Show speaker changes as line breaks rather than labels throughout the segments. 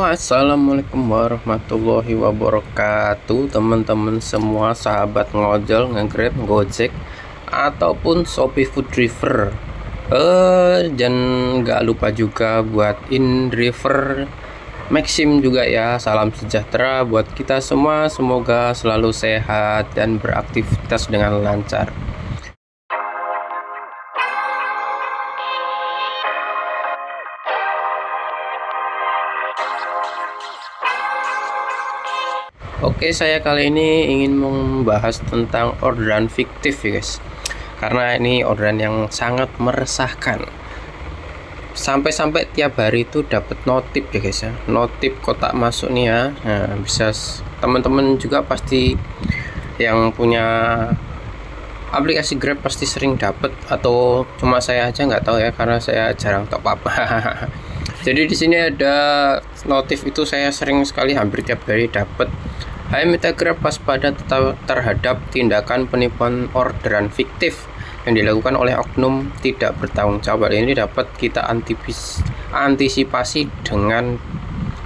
Assalamualaikum warahmatullahi wabarakatuh, teman-teman semua, sahabat ngojol, nge-Grab, Gojek, ataupun Shopee Food Driver. Dan nggak lupa juga buat in-driver Maxim juga ya. Salam sejahtera buat kita semua, semoga selalu sehat dan beraktivitas dengan lancar. Oke, saya kali ini ingin membahas tentang orderan fiktif ya guys. Karena ini orderan yang sangat meresahkan. Sampai-sampai tiap hari itu dapat notif ya guys ya. Notif kotak masuk nih ya. Nah, bisa teman-teman juga pasti yang punya aplikasi Grab pasti sering dapat, atau cuma saya aja nggak tahu ya karena saya jarang top up. Jadi di sini ada notif itu saya sering sekali, hampir tiap hari dapat. Hai, minta Grab waspada terhadap tindakan penipuan orderan fiktif yang dilakukan oleh oknum tidak bertanggung jawab. Ini dapat kita antisipasi dengan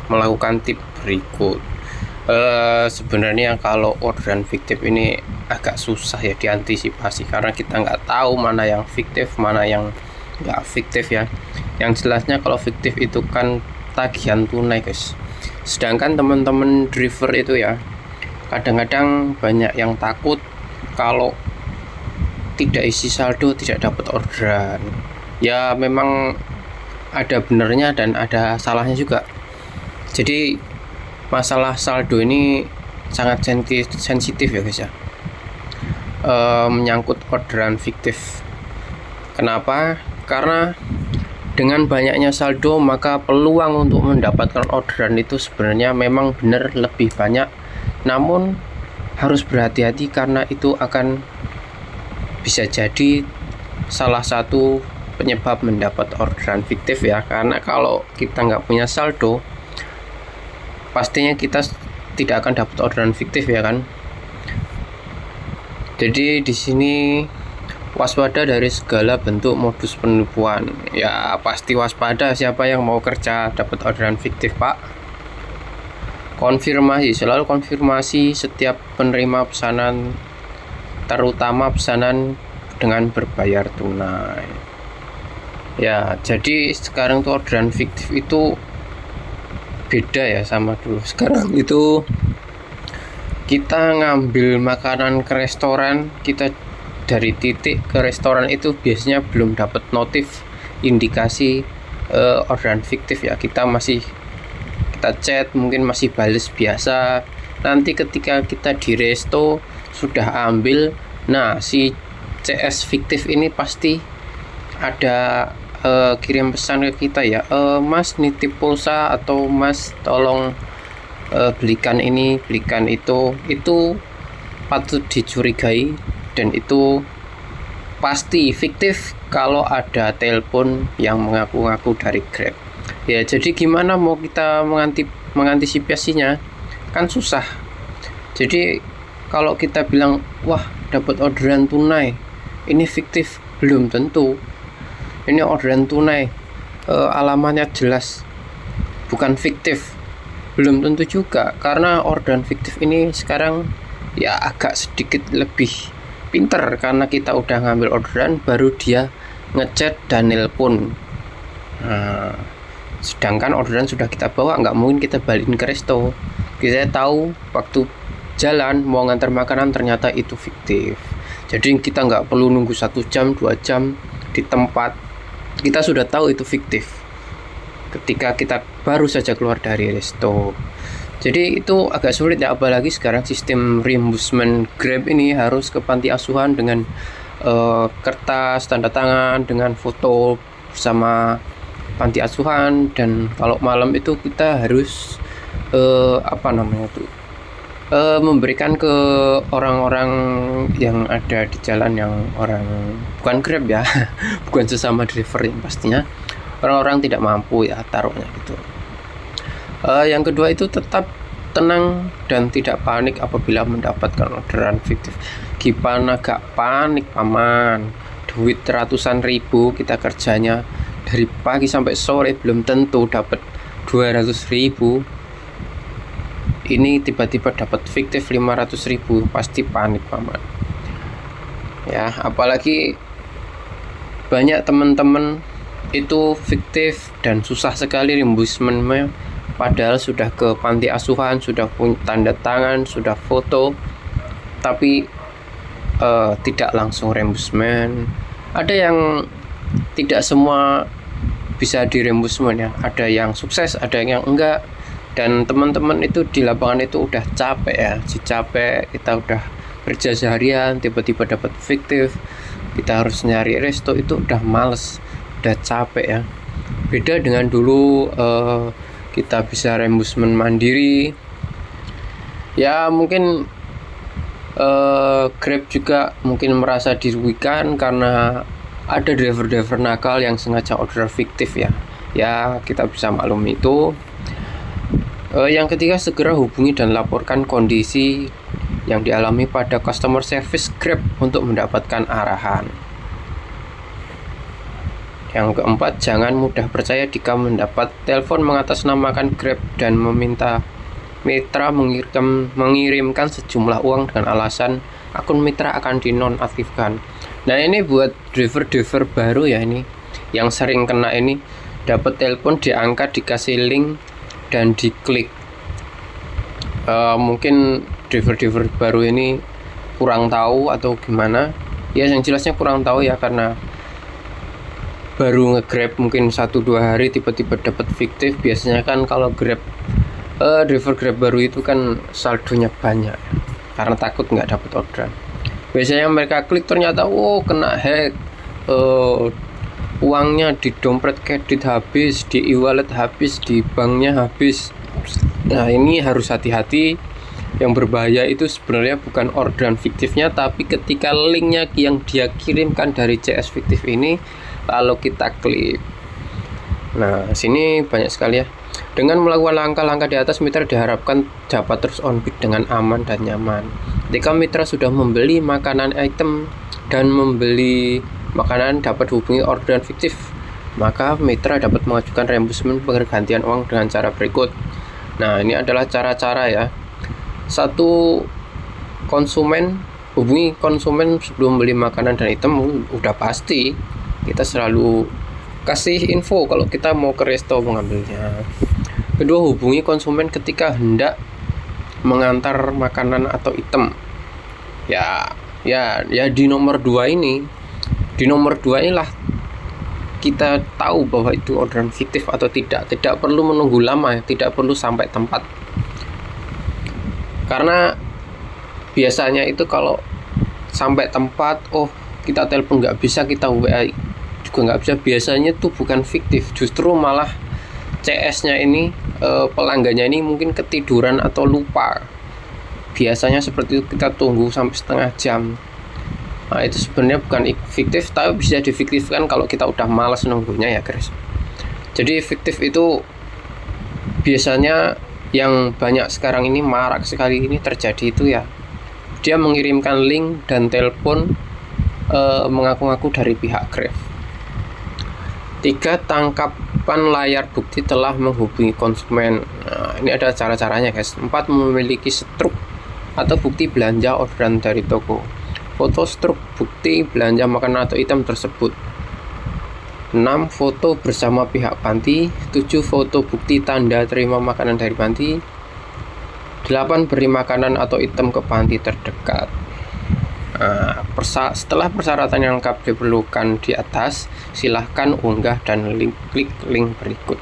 melakukan tip berikut. Sebenarnya kalau orderan fiktif ini agak susah ya diantisipasi, karena kita nggak tahu mana yang fiktif, mana yang nggak fiktif ya. Yang jelasnya kalau fiktif itu kan tagihan tunai guys, sedangkan teman-teman driver itu ya kadang-kadang banyak yang takut kalau tidak isi saldo tidak dapat orderan. Ya memang ada benernya dan ada salahnya juga. Jadi masalah saldo ini sangat sensitif ya guys ya, menyangkut orderan fiktif. Kenapa? Karena dengan banyaknya saldo maka peluang untuk mendapatkan orderan itu sebenarnya memang benar lebih banyak, namun harus berhati-hati karena itu akan bisa jadi salah satu penyebab mendapat orderan fiktif ya. Karena kalau kita nggak punya saldo, pastinya kita tidak akan dapat orderan fiktif ya kan. Jadi di sini waspada dari segala bentuk modus penipuan. Ya pasti waspada, siapa yang mau kerja dapat orderan fiktif Pak. Konfirmasi, selalu konfirmasi setiap penerima pesanan, terutama pesanan dengan berbayar tunai. Ya, jadi sekarang tuh orderan fiktif itu beda ya sama dulu. Sekarang itu kita ngambil makanan ke restoran, kita dari titik ke restoran itu biasanya belum dapat notif indikasi orderan fiktif ya. Kita chat, mungkin masih bales biasa. Nanti ketika kita di resto sudah ambil, nah si CS fiktif ini pasti ada kirim pesan ke kita ya, Mas nitip pulsa, atau Mas tolong belikan ini, belikan itu patut dicurigai, dan itu pasti fiktif kalau ada telepon yang mengaku-ngaku dari Grab. Ya, jadi gimana mau kita mengantisipasinya? Kan susah. Jadi kalau kita bilang, wah dapat orderan tunai, ini fiktif, belum tentu. Ini orderan tunai, alamatnya jelas, bukan fiktif, belum tentu juga. Karena orderan fiktif ini sekarang ya agak sedikit lebih pinter, karena kita udah ngambil orderan baru dia ngechat dan nelpon. Sedangkan orderan sudah kita bawa, nggak mungkin kita balikin ke resto. Kita tahu waktu jalan mau ngantar makanan ternyata itu fiktif. Jadi kita nggak perlu nunggu 1 jam 2 jam di tempat, kita sudah tahu itu fiktif ketika kita baru saja keluar dari resto. Jadi itu agak sulit ya, apalagi sekarang sistem reimbursement Grab ini harus ke panti asuhan dengan kertas tanda tangan dengan foto bersama panti asuhan. Dan kalau malam itu kita harus memberikan ke orang-orang yang ada di jalan, yang orang bukan Grab ya, bukan sesama driver, yang pastinya orang-orang tidak mampu ya, taruhnya gitu. Yang kedua itu tetap tenang dan tidak panik apabila mendapatkan orderan fiktif. Gimana gak panik paman? Duit ratusan ribu kita kerjanya dari pagi sampai sore, belum tentu dapat 200.000, ini tiba-tiba dapat fiktif 500.000, pasti panik paman ya. Apalagi banyak teman-teman itu fiktif dan susah sekali reimbursementnya, padahal sudah ke panti asuhan, sudah punya tanda tangan, sudah foto, tapi tidak langsung reimbursement. Ada yang tidak semua bisa di reimbursement ya, ada yang sukses, ada yang enggak. Dan teman-teman itu di lapangan itu udah capek ya, capek, kita udah kerja seharian tiba-tiba dapat fiktif, kita harus nyari resto, itu udah males, udah capek ya. Beda dengan dulu kita bisa reimbursement mandiri ya. Mungkin Grab juga mungkin merasa dirugikan karena ada driver-driver nakal yang sengaja order fiktif ya. Ya kita bisa maklum itu. Yang ketiga, segera hubungi dan laporkan kondisi yang dialami pada customer service Grab untuk mendapatkan arahan. Yang keempat, jangan mudah percaya jika mendapat telepon mengatasnamakan Grab dan meminta mitra mengirimkan sejumlah uang dengan alasan akun mitra akan dinonaktifkan. Nah ini buat driver-driver baru ya, ini yang sering kena ini, dapat telepon diangkat, dikasih link dan diklik. Mungkin driver-driver baru ini kurang tahu atau gimana ya, yang jelasnya kurang tahu ya, karena baru nge-Grab mungkin 1-2 hari tiba-tiba dapat fiktif. Biasanya kan kalau Grab driver Grab baru itu kan saldonya banyak karena takut nggak dapat orderan. Biasanya mereka klik ternyata kena hack, uangnya di dompet kredit habis, di e-wallet habis, di banknya habis. Nah ini harus hati-hati. Yang berbahaya itu sebenarnya bukan orderan fiktifnya, tapi ketika linknya yang dia kirimkan dari CS fiktif ini lalu kita klik. Nah sini banyak sekali ya. Dengan melakukan langkah-langkah di atas, mitra diharapkan dapat terus on bid dengan aman dan nyaman. Ketika mitra sudah membeli makanan item dan membeli makanan dapat hubungi orderan fiktif, maka mitra dapat mengajukan reimbursement penggantian uang dengan cara berikut. Nah ini adalah cara-cara ya. 1, konsumen, hubungi konsumen sebelum beli makanan dan item. Udah pasti kita selalu kasih info kalau kita mau ke resto mengambilnya. Kedua, hubungi konsumen ketika hendak mengantar makanan atau item. Ya di nomor 2 ini. Di nomor 2 inilah kita tahu bahwa itu orderan fiktif atau tidak. Tidak perlu menunggu lama, tidak perlu sampai tempat. Karena biasanya itu kalau sampai tempat, kita telepon nggak bisa, kita WA juga nggak bisa, biasanya itu bukan fiktif, justru malah CS-nya ini, pelanggannya ini mungkin ketiduran atau lupa. Biasanya seperti itu, kita tunggu sampai setengah jam. Nah itu sebenarnya bukan fiktif, tapi bisa difiktifkan kalau kita udah malas nunggunya ya guys. Jadi fiktif itu biasanya yang banyak sekarang ini, marak sekali ini terjadi itu ya, dia mengirimkan link dan telepon mengaku-ngaku dari pihak Grab. 3, tangkapan layar bukti telah menghubungi konsumen. Nah, ini ada cara-caranya guys. 4, memiliki struk atau bukti belanja orderan dari toko. Foto struk bukti belanja makanan atau item tersebut. 6, foto bersama pihak panti. 7, foto bukti tanda terima makanan dari panti. 8, beri makanan atau item ke panti terdekat. Nah, setelah persyaratan yang lengkap diperlukan di atas, silahkan unggah dan klik link berikut.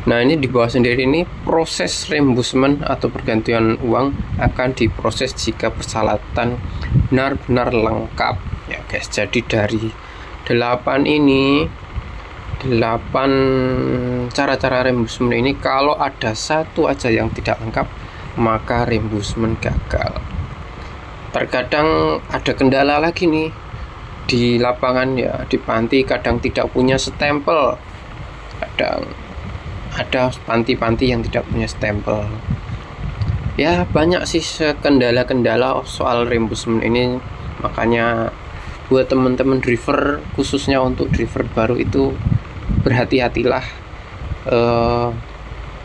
Nah ini di bawah sendiri ini, proses reimbursement atau pergantian uang akan diproses jika persyaratan benar-benar lengkap ya guys. Jadi dari 8 cara-cara reimbursement ini, kalau ada satu aja yang tidak lengkap, maka reimbursement gagal. Terkadang ada kendala lagi nih di lapangan ya, di panti kadang tidak punya stempel, kadang ada panti-panti yang tidak punya stempel ya. Banyak sih kendala-kendala soal reimbursement ini, makanya buat teman-teman driver, khususnya untuk driver baru itu berhati-hatilah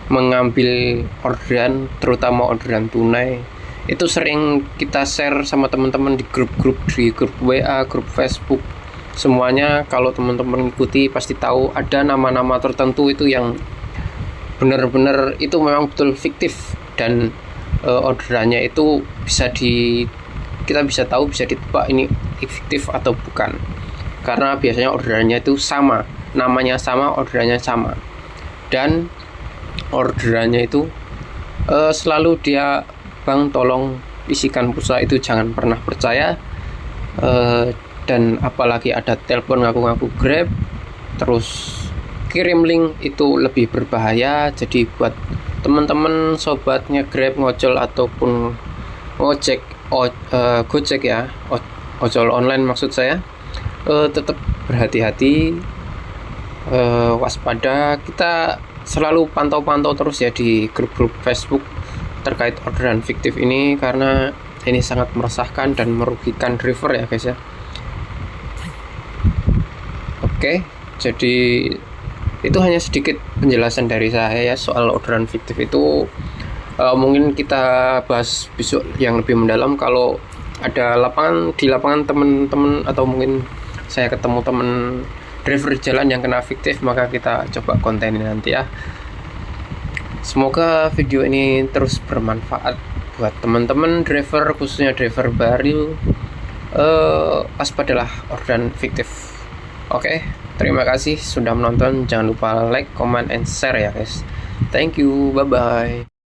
mengambil orderan, terutama orderan tunai. Itu sering kita share sama teman-teman di grup-grup, di grup WA, grup Facebook. Semuanya kalau teman-teman ikuti pasti tahu ada nama-nama tertentu itu yang benar-benar itu memang betul fiktif, dan orderannya itu kita bisa tahu, bisa ditebak ini fiktif atau bukan, karena biasanya orderannya itu sama, namanya sama, orderannya sama, dan orderannya itu selalu dia, "Bang, tolong isikan pulsa." Itu jangan pernah percaya. Dan apalagi ada telepon ngaku-ngaku Grab terus kirim link, itu lebih berbahaya. Jadi buat teman-teman sobatnya Grab, ngojol ataupun ngojek, Gojek ya, ojol online maksud saya, tetap berhati-hati, waspada. Kita selalu pantau-pantau terus ya di grup-grup Facebook terkait orderan fiktif ini, karena ini sangat meresahkan dan merugikan driver ya guys ya. Oke, jadi itu hanya sedikit penjelasan dari saya ya soal orderan fiktif itu. Mungkin kita bahas besok yang lebih mendalam kalau ada di lapangan teman-teman, atau mungkin saya ketemu teman driver jalan yang kena fiktif, maka kita coba kontenin nanti ya. Semoga video ini terus bermanfaat buat teman-teman driver, khususnya driver baru. Waspadalah orderan fiktif. Oke, terima kasih sudah menonton. Jangan lupa like, comment, and share ya guys. Thank you, bye bye.